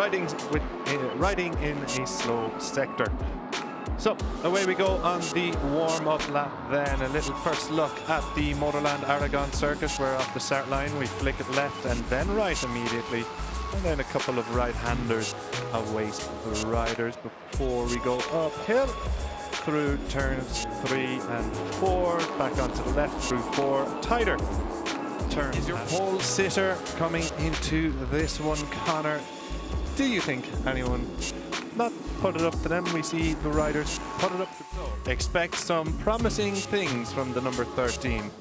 riding in a slow sector. So away we go on the warm-up lap then. A little first look at the Motorland Aragon circuit. We're off the start line, we flick it left and then right immediately. And then a couple of right-handers await the riders before we go uphill through turns 3 and 4, back onto the left through 4, tighter turn. Is your pole sitter coming into this one, Connor? Do you think anyone not put it up to them? We see the riders put it up to them. Expect some promising things from the number 13.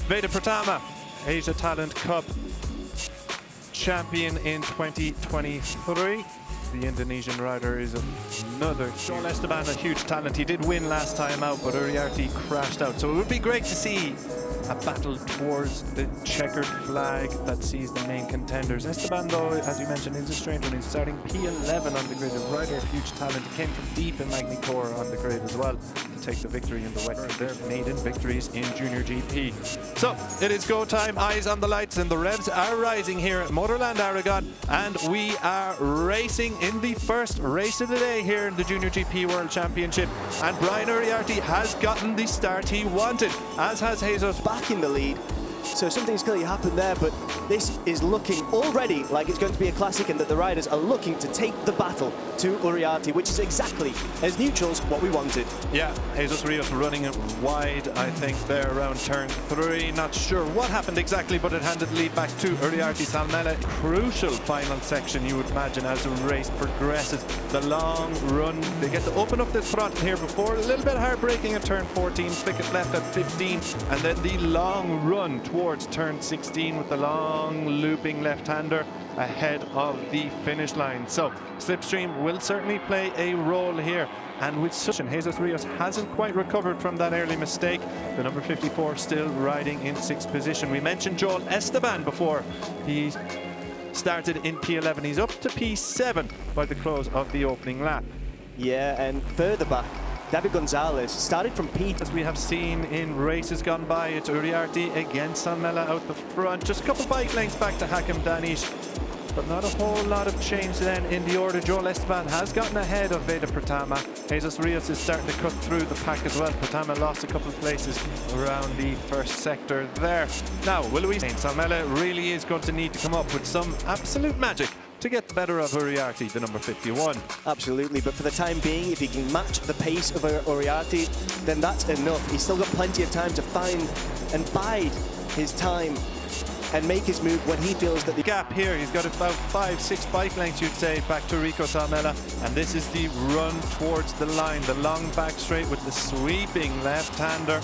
Veda Pratama, Asia Talent Cup champion in 2023. The Indonesian rider is another. Joel Esteban, a huge talent. He did win last time out, but Uriarte crashed out. So it would be great to see a battle towards the checkered flag that sees the main contenders. Esteban, though, as you mentioned, is a strange one. He's starting P11 on the grid. A rider of huge talent. He came from deep in Magny Core on the grid as well to take the victory in the wet. Their maiden victories in Junior GP. So it is go time. Eyes on the lights, and the revs are rising here at Motorland Aragon, and we are racing in the first race of the day here in the Junior GP World Championship. And Brian Uriarte has gotten the start he wanted, as has Jesus. Back in the lead, so something's clearly happened there, but this is looking already like it's going to be a classic and that the riders are looking to take the battle to Uriarte, which is exactly, as neutrals, what we wanted. Yeah, Jesus Rios running it wide, I think, there around turn 3. Not sure what happened exactly, but it handed the lead back to Uriarte Salmela. Crucial final section, you would imagine, as the race progresses. The long run, they get to open up this front here before, a little bit heartbreaking at turn 14, flick it left at 15, and then the long run towards turn 16 with the long looping left-hander ahead of the finish line. So slipstream will certainly play a role here, and with such Jesus Rios hasn't quite recovered from that early mistake. The number 54 still riding in 6th position. We mentioned Joel Esteban before. He started in P11. He's up to P7 by the close of the opening lap. Yeah, and further back, David Gonzalez started from P. As we have seen in races gone by, it's Uriarte against Salmela out the front. Just a couple bike lengths back to Hakim Danish, but not a whole lot of change then in the order. Joel Esteban has gotten ahead of Veda Pratama. Jesus Rios is starting to cut through the pack as well. Pratama lost a couple of places around the first sector there. Now, will we? Salmela really is going to need to come up with some absolute magic to get the better of Uriarte, the number 51. Absolutely, but for the time being, if he can match the pace of Uriarte, then that's enough. He's still got plenty of time to find and bide his time and make his move when he feels that the gap here, he's got about 5-6 bike lengths, you'd say, back to Rico Salmela, and this is the run towards the line, the long back straight with the sweeping left-hander.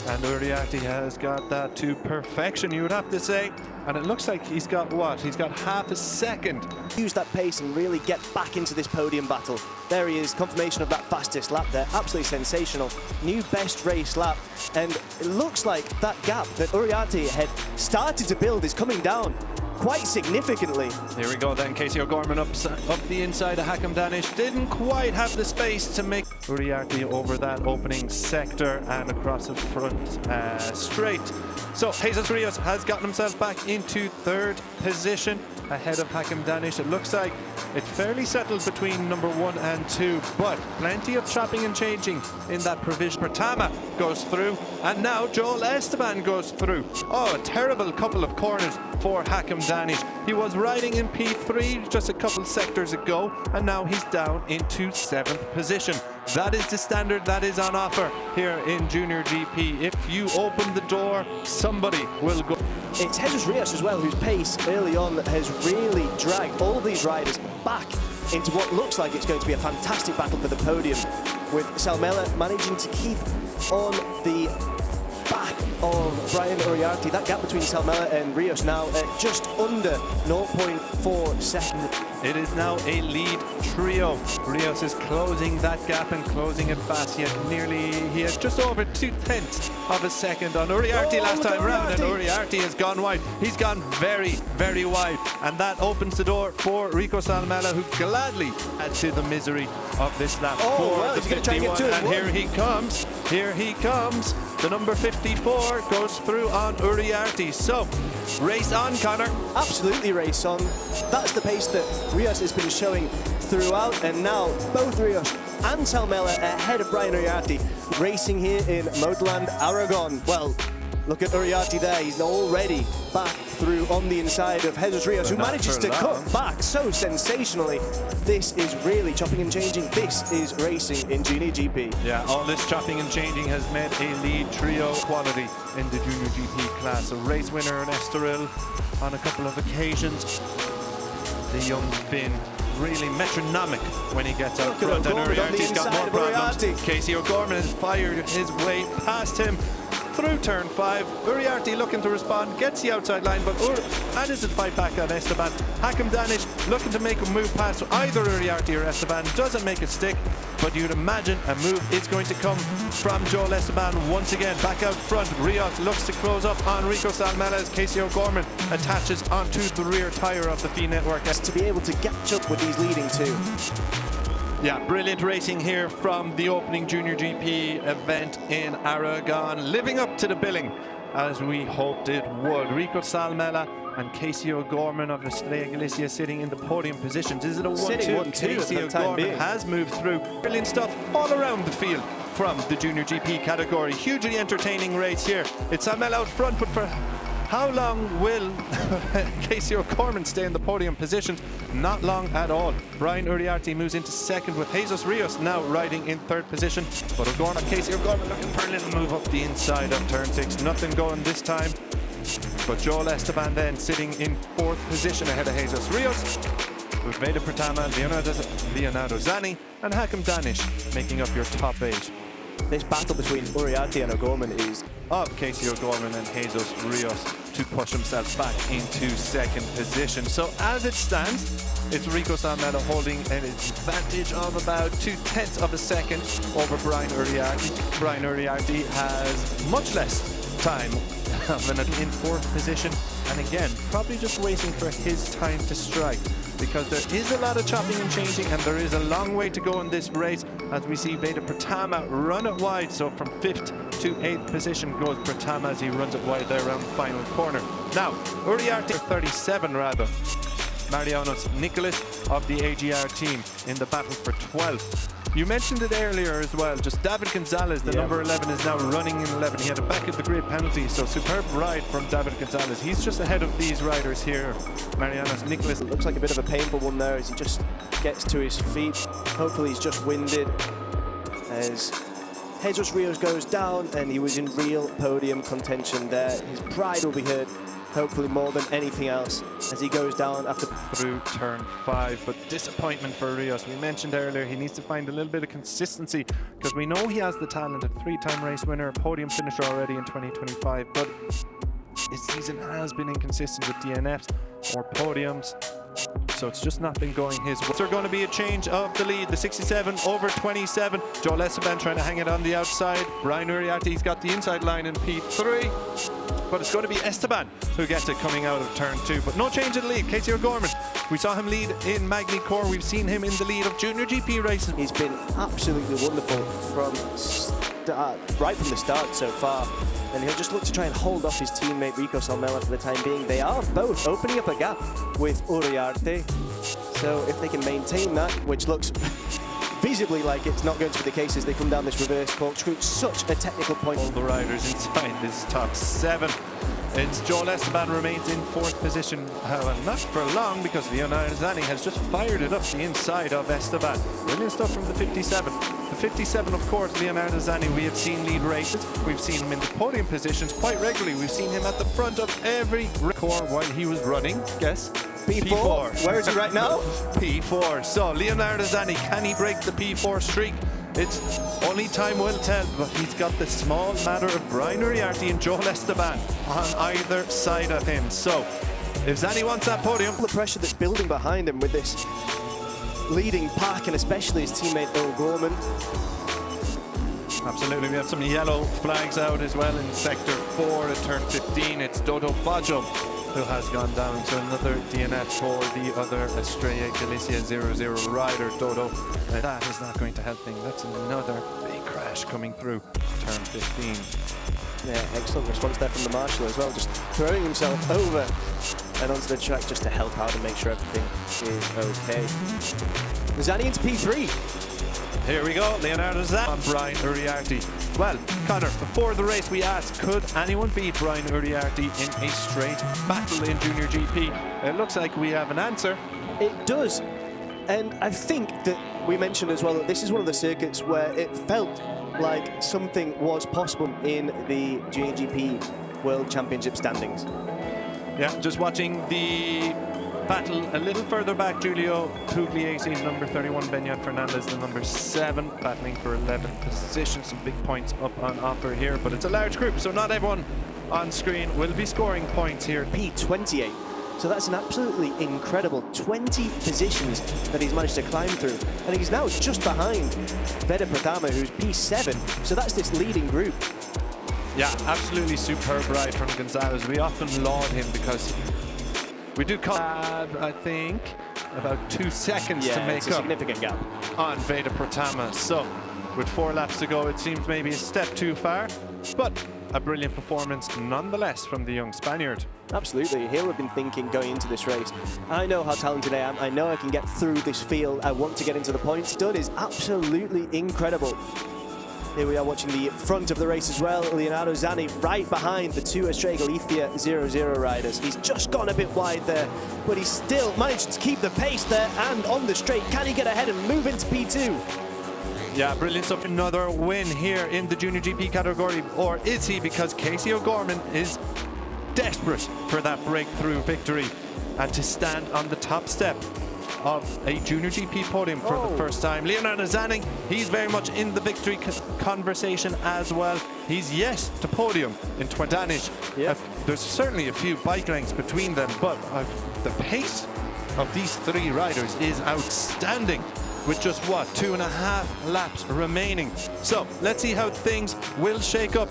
And Uriarte has got that to perfection, you would have to say. And it looks like he's got what? He's got half a second. Use that pace and really get back into this podium battle. There he is, confirmation of that fastest lap there. Absolutely sensational. New best race lap. And it looks like that gap that Uriarte had started to build is coming down quite significantly. Here we go then, Casey O'Gorman up the inside of Hakim Danish. Didn't quite have the space to make Uriarte over that opening sector and across the front straight. So Jesus Rios has gotten himself back into 3rd position ahead of Hakim Danish. It looks like it's fairly settled between number 1 and 2, but plenty of chopping and changing in that provision. Pratama goes through, and now Joel Esteban goes through. Oh, a terrible couple of corners for Hakim Danish. He was riding in P3 just a couple sectors ago, and now he's down into 7th position. That is the standard that is on offer here in Junior GP. If you open the door, somebody will go. It's Jesus Rios as well, whose pace early on has really dragged all these riders back into what looks like it's going to be a fantastic battle for the podium, with Salmela managing to keep on the back of Brian Uriarte. That gap between Salmela and Rios now at just under 0.4 seconds. It is now a lead trio. Rios is closing that gap and closing it fast. He has just over 2/10 of a second on Uriarte last time round, and Uriarte has gone wide. He's gone very, very wide, and that opens the door for Rico Salmela, who gladly adds to the misery of this lap for the 51. And here he comes. Here he comes. The number 54 goes through on Uriarte. So, race on, Connor. Absolutely race on. That's the pace that Rios has been showing throughout, and now both Rios and Salmela ahead of Brian Uriarte, racing here in Modeland, Aragon. Well, look at Uriarte there, he's already back through on the inside of Jesus Rios, who manages to cut back so sensationally. This is really chopping and changing. This is racing in Junior GP. Yeah, all this chopping and changing has made a lead trio quality in the Junior GP class. A race winner in Estoril on a couple of occasions. The young Finn really metronomic when he gets out front, and Uriarte's got more problems. Casey O'Gorman has fired his way past him through turn 5. Uriarte looking to respond, gets the outside line, but manages to fight back on Esteban. Hakim Danish looking to make a move past either Uriarte or Esteban, doesn't make it stick, but you'd imagine a move is going to come from Joel Esteban once again. Back out front, Rios looks to close up on Rico Salmela as Casey O'Gorman attaches onto the rear tyre of the Fee Network. To be able to catch up with these leading two. Yeah, brilliant racing here from the opening Junior GP event in Aragon, living up to the billing as we hoped it would. Rico Salmela and Casey O'Gorman of Estrella Galicia sitting in the podium positions. Is it a 1-2? Casey O'Gorman has moved through. Brilliant stuff all around the field from the Junior GP category. Hugely entertaining race here. It's Salmela out front, but for how long will Casey O'Gorman stay in the podium positions? Not long at all. Brian Uriarte moves into second with Jesus Rios now riding in third position. But Casey O'Gorman looking for a little move up the inside of turn 6. Nothing going this time. But Joel Esteban then sitting in fourth position ahead of Jesus Rios, with Veda Pratama, Leonardo Zanni and Hakim Danish making up your top 8. This battle between Uriarte and O'Gorman is of Casey O'Gorman and Jesus Rios to push himself back into second position. So as it stands, it's Rico Salmela holding an advantage of about 0.2 of a second over Brian Uriarte. Brian Uriarte has much less time in fourth position, and again, probably just waiting for his time to strike, because there is a lot of chopping and changing, and there is a long way to go in this race as we see Veda Pratama run it wide. So from 5th to 8th position goes Pratama as he runs it wide there around the final corner. Now, Uriarte 37 rather. Marianos Nicholas of the AGR team in the battle for 12th. You mentioned it earlier as well, just David Gonzalez, the number 11, is now running in 11. He had a back of the grid penalty, so superb ride from David Gonzalez. He's just ahead of these riders here. Marianos Nicholas. It looks like a bit of a painful one there as he just gets to his feet. Hopefully he's just winded as Jesus Rios goes down, and he was in real podium contention there. His pride will be hurt, hopefully more than anything else, as he goes down after through turn 5. But disappointment for Rios. We mentioned earlier he needs to find a little bit of consistency, because we know he has the talent, a 3-time race winner, a podium finisher already in 2025, but his season has been inconsistent with DNFs or podiums, so it's just not been going his way. There's going to be a change of the lead. The 67 over 27. Joel Esteban trying to hang it on the outside. Brian Uriarte's got the inside line in P3. But it's going to be Esteban who gets it coming out of turn 2. But no change in the lead. Casey O'Gorman, we saw him lead in Magny Core. We've seen him in the lead of Junior GP racing. He's been absolutely wonderful right from the start so far. And he'll just look to try and hold off his teammate Rico Salmela for the time being. They are both opening up a gap with Uriarte. So if they can maintain that, which looks visibly like it's not going to be the case as they come down this reverse corkscrew. Such a technical point. All the riders inside this top 7. It's Joel Esteban remains in 4th position, and not for long, because Leonardo Zanni has just fired it up the inside of Esteban. Brilliant stuff from the 57. The 57, of course, Leonardo Zanni, we have seen lead races. We've seen him in the podium positions quite regularly. We've seen him at the front of every core while he was running. Guess? P4. Where is he right now? P4. So Leonardo Zanni, can he break the P4 streak? It's only time will tell, but he's got the small matter of Brian Uriarte and Joel Esteban on either side of him. So if Zanni wants that podium, the pressure that's building behind him with this leading pack, and especially his teammate O'Gorman. Absolutely, we have some yellow flags out as well in sector 4 at turn 15. It's Dodo Baggio who has gone down to another DNF for the other Estrella Galicia 00 rider, Dodo. And that is not going to help things. That's another big crash coming through turn 15. Yeah, excellent response there from the marshal as well, just throwing himself over and onto the track just to help out and make sure everything is okay. Zanni into P3. Here we go, Leonardo Zanni on Brian Uriarte. Well, Connor, before the race we asked, could anyone beat Brian Uriarte in a straight battle in Junior GP? It looks like we have an answer. It does, and I think that we mentioned as well that this is one of the circuits where it felt like something was possible in the Junior GP World Championship standings. Yeah, just watching the battle a little further back, Giulio Pugliese, number 31, Benyat Fernandez, the number 7, battling for 11th position. Some big points up on offer here, but it's a large group, so not everyone on screen will be scoring points here. P28. So that's an absolutely incredible 20 positions that he's managed to climb through. And he's now just behind Veda Pratama, who's P7. So that's this leading group. Yeah, absolutely superb ride from Gonzalez. We often laud him because we do call, I think, about 2 seconds to make it's a significant gap on Veda Pratama. So with 4 laps to go, it seems maybe a step too far, but a brilliant performance nonetheless from the young Spaniard. Absolutely. He'll have been thinking going into this race, I know how talented I am, I know I can get through this field, I want to get into the points. Done is absolutely incredible. Here we are watching the front of the race as well. Leonardo Zanni right behind the 2 Estrella Galicia 00 riders. He's just gone a bit wide there, but he's still managed to keep the pace there and on the straight. Can he get ahead and move into P2? Yeah, brilliant stuff. Another win here in the Junior GP category, or is he? Because Casey O'Gorman is desperate for that breakthrough victory and to stand on the top step of a Junior GP podium for the first time. Leonardo Zanni, he's very much in the victory conversation as well. He's yet to podium in Danish. Yep. There's certainly a few bike lengths between them, but the pace of these 3 riders is outstanding, with just, what, 2.5 laps remaining. So let's see how things will shake up.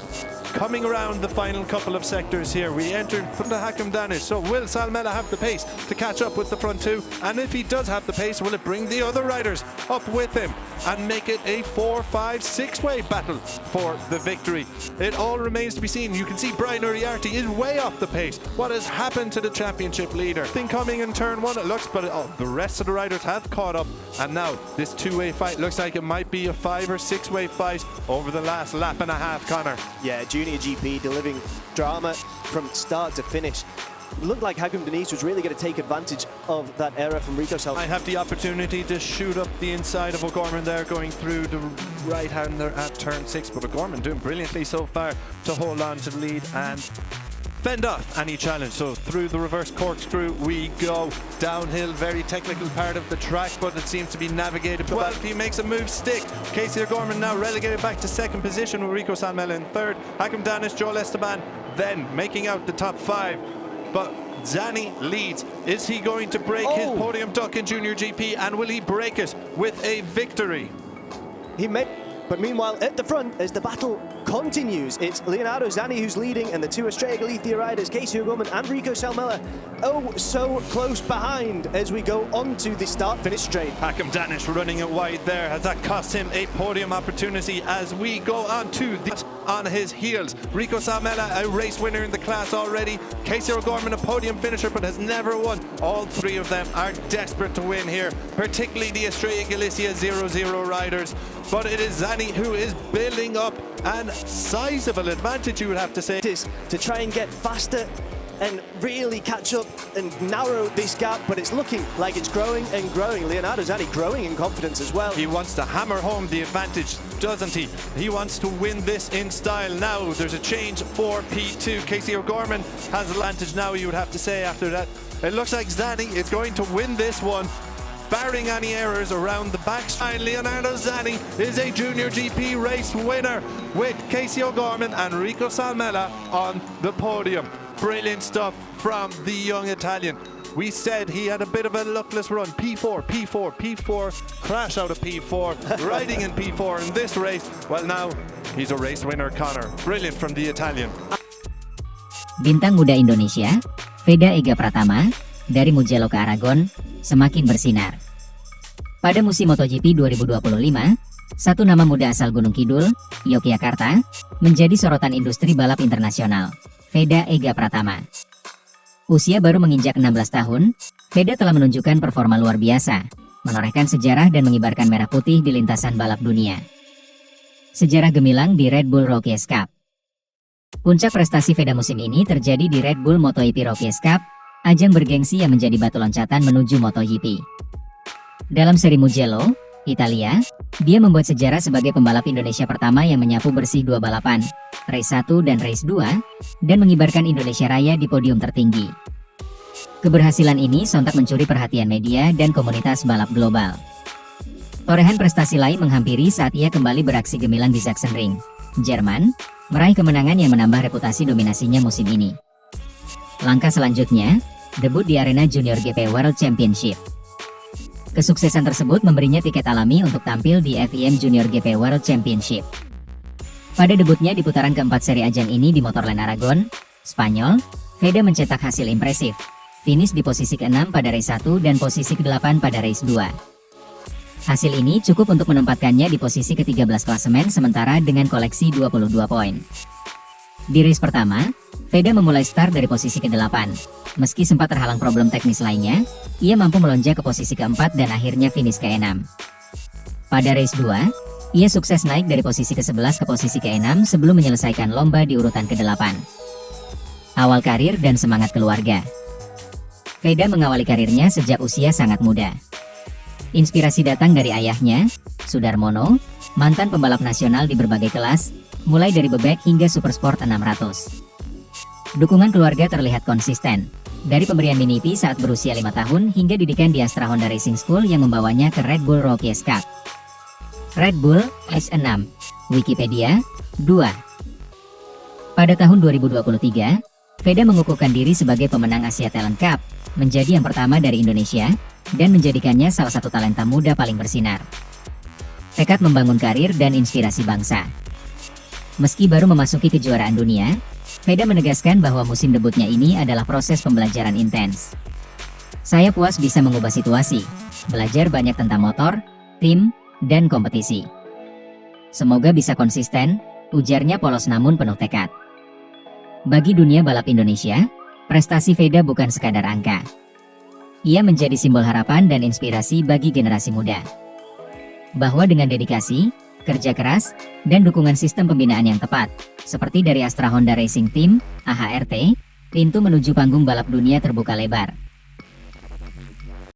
Coming around the final couple of sectors here, we enter from the Hakam Danish. So will Salmela have the pace to catch up with the front 2? And if he does have the pace, will it bring the other riders up with him and make it a 4, 5, 6-way battle for the victory? It all remains to be seen. You can see Brian Uriarte is way off the pace. What has happened to the championship leader? Thing coming in turn 1, it looks, but the rest of the riders have caught up. And now this 2-way fight looks like it might be a 5 or 6-way fight over the last lap and a half, Connor. Yeah, Junior GP delivering drama from start to finish. It looked like Hagum Denise was really going to take advantage of that error from Rios. I have the opportunity to shoot up the inside of O'Gorman there, going through the right-hander at turn 6, but O'Gorman doing brilliantly so far to hold on to the lead and fend off any challenge. So through the reverse corkscrew we go. Downhill, very technical part of the track, but it seems to be navigated well. He makes a move stick. Casey O'Gorman now relegated back to 2nd position with Rico Salmela in 3rd. Hakam Danish, Joel Esteban then making out the top 5. But Zanni leads. Is he going to break his podium duck in Junior GP, and will he break it with a victory? He may, but meanwhile at the front as the battle continues, it's Leonardo Zanni who's leading and the 2 Estrella Galicia riders, Casey O'Gorman and Rico Salmela, so close behind as we go on to the start-finish straight. Hakam Danish running it wide there. Has that cost him a podium opportunity as we go on to the on his heels? Rico Salmela, a race winner in the class already. Casey O'Gorman, a podium finisher, but has never won. All 3 of them are desperate to win here, particularly the Estrella Galicia 00 riders. But it is Zanni who is building up an sizable advantage, you would have to say. It is to try and get faster and really catch up and narrow this gap, but it's looking like it's growing and growing. Leonardo Zanni growing in confidence as well. He wants to hammer home the advantage, doesn't he? He wants to win this in style. Now there's a change for P2. Casey O'Gorman has the advantage now, you would have to say, after that. It looks like Zanni is going to win this one, barring any errors around the backstretch. Leonardo Zanni is a Junior GP race winner with Casey O'Gorman and Rico Salmela on the podium. Brilliant stuff from the young Italian. We said he had a bit of a luckless run. P4, P4, P4, crash out of P4, riding in P4 in this race. Well, now he's a race winner, Connor. Brilliant from the Italian. Bintang muda Indonesia, Veda Ega Pratama, dari Mugello ke Aragon, semakin bersinar. Pada musim MotoGP 2025, satu nama muda asal Gunung Kidul, Yogyakarta, menjadi sorotan industri balap internasional, Veda Ega Pratama. Usia baru menginjak 16 tahun, Veda telah menunjukkan performa luar biasa, menorehkan sejarah dan mengibarkan merah putih di lintasan balap dunia. Sejarah gemilang di Red Bull Rookies Cup. Puncak prestasi Veda musim ini terjadi di Red Bull MotoGP Rookies Cup, ajang bergengsi yang menjadi batu loncatan menuju MotoGP. Dalam seri Mugello, Italia, dia membuat sejarah sebagai pembalap Indonesia pertama yang menyapu bersih dua balapan, Race 1 dan Race 2, dan mengibarkan Indonesia Raya di podium tertinggi. Keberhasilan ini sontak mencuri perhatian media dan komunitas balap global. Torehan prestasi lain menghampiri saat ia kembali beraksi gemilang di Sachsenring, Jerman, meraih kemenangan yang menambah reputasi dominasinya musim ini. Langkah selanjutnya, debut di arena Junior GP World Championship. Kesuksesan tersebut memberinya tiket alami untuk tampil di FIM Junior GP World Championship. Pada debutnya di putaran keempat seri ajang ini di Motorland Aragon, Spanyol, Veda mencetak hasil impresif, finish di posisi ke-6 pada race 1 dan posisi ke-8 pada race 2. Hasil ini cukup untuk menempatkannya di posisi ke-13 klasemen sementara dengan koleksi 22 poin. Di race pertama, Veda memulai start dari posisi ke-8. Meski sempat terhalang problem teknis lainnya, ia mampu melonjak ke posisi ke-4 dan akhirnya finish ke-6. Pada race 2, ia sukses naik dari posisi ke-11 ke posisi ke-6 sebelum menyelesaikan lomba di urutan ke-8. Awal karir dan semangat keluarga. Veda mengawali karirnya sejak usia sangat muda. Inspirasi datang dari ayahnya, Sudarmono, mantan pembalap nasional di berbagai kelas, mulai dari bebek hingga supersport 600. Dukungan keluarga terlihat konsisten, dari pemberian mini P saat berusia 5 tahun hingga didikan di Astra Honda Racing School yang membawanya ke Red Bull Rookies Cup. Red Bull S6, Wikipedia, 2. Pada tahun 2023, Veda mengukuhkan diri sebagai pemenang Asia Talent Cup, menjadi yang pertama dari Indonesia, dan menjadikannya salah satu talenta muda paling bersinar. Tekad membangun karir dan inspirasi bangsa. Meski baru memasuki kejuaraan dunia, Veda menegaskan bahwa musim debutnya ini adalah proses pembelajaran intens. Saya puas bisa mengubah situasi, belajar banyak tentang motor, tim, dan kompetisi. Semoga bisa konsisten, ujarnya polos namun penuh tekad. Bagi dunia balap Indonesia, prestasi Veda bukan sekadar angka. Ia menjadi simbol harapan dan inspirasi bagi generasi muda. Bahwa dengan dedikasi, kerja keras, dan dukungan sistem pembinaan yang tepat, seperti dari Astra Honda Racing Team, AHRT, pintu menuju panggung balap dunia terbuka lebar.